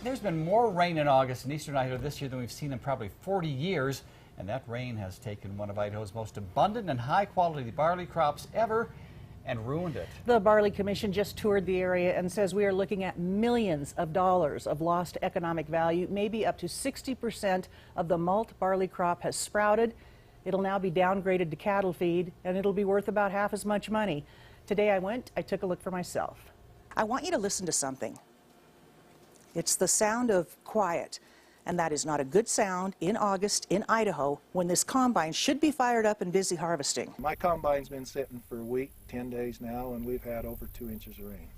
There's been more rain in August in eastern Idaho this year than we've seen in probably 40 years, and that rain has taken one of Idaho's most abundant and high-quality barley crops ever and ruined it. The Barley Commission just toured the area and says we are looking at millions of dollars of lost economic value. Maybe up to 60% of the malt barley crop has sprouted. It'll now be downgraded to cattle feed, and it'll be worth about half as much money. Today I took a look for myself. I want you to listen to something. It's the sound of quiet, and that is not a good sound in August in Idaho when this combine should be fired up and busy harvesting. My combine's been sitting for a week, 10 days now, and we've had over 2 inches of rain.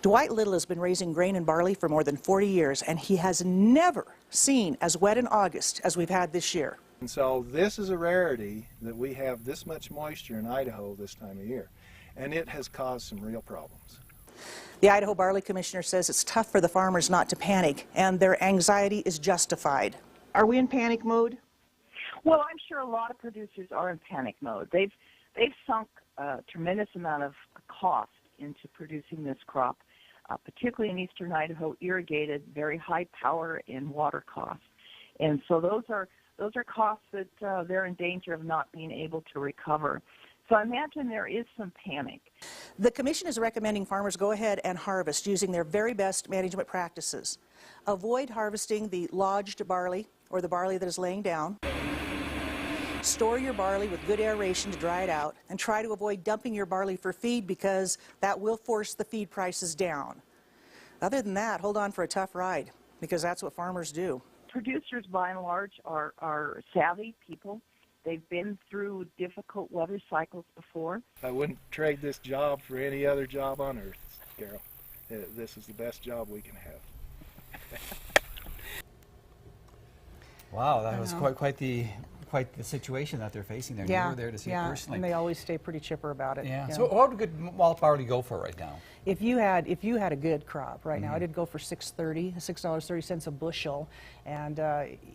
Dwight Little has been raising grain and barley for more than 40 years, and he has never seen as wet in August as we've had this year. And so this is a rarity that we have this much moisture in Idaho this time of year, and it has caused some real problems. The Idaho Barley Commissioner says it's tough for the farmers not to panic, and their anxiety is justified. Are we in panic mode? Well, I'm sure a lot of producers are in panic mode. They've sunk a tremendous amount of cost into producing this crop, particularly in eastern Idaho, irrigated, very high power and water costs. And so those are costs that they're in danger of not being able to recover. So I imagine there is some panic. The Commission is recommending farmers go ahead and harvest using their very best management practices. Avoid harvesting the lodged barley or the barley that is laying down. Store your barley with good aeration to dry it out, and try to avoid dumping your barley for feed because that will force the feed prices down. Other than that, hold on for a tough ride because that's what farmers do. Producers, by and large, are savvy people. They've been through difficult weather cycles before. I wouldn't trade this job for any other job on earth, Carol. This is the best job we can have. Wow, that was quite the situation that they're facing there. Yeah, You were there to see it personally. And they always stay pretty chipper about it. Yeah. So what would good malt barley go for right now? If you had a good crop right now, it'd go for $6.30 a bushel, and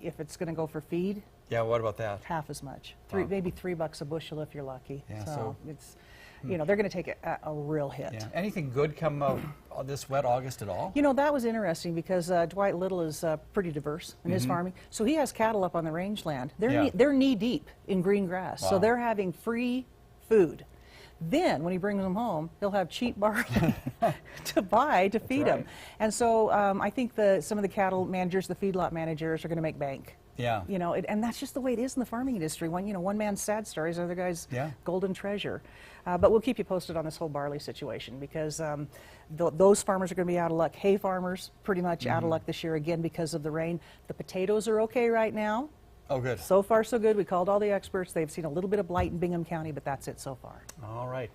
if it's going to go for feed, Yeah, what about that? half as much. Wow. Maybe $3 a bushel if you're lucky. Yeah, so it's, you know, they're going to take a real hit. Yeah. Anything good come of this wet August at all? You know, that was interesting because Dwight Little is pretty diverse in his farming. So he has cattle up on the rangeland. They're knee deep in green grass. Wow. So they're having free food. Then, when he brings them home, he'll have cheap barley to buy to feed them. And so I think some of the cattle managers, the feedlot managers, are going to make bank. Yeah. You know, and that's just the way it is in the farming industry. One man's sad stories, other guy's golden treasure. But we'll keep you posted on this whole barley situation because those farmers are going to be out of luck. Hay farmers, pretty much out of luck this year again because of the rain. The potatoes are okay right now. Oh, good. So far, so good. We called all the experts. They've seen a little bit of blight in Bingham County, but that's it so far. All right.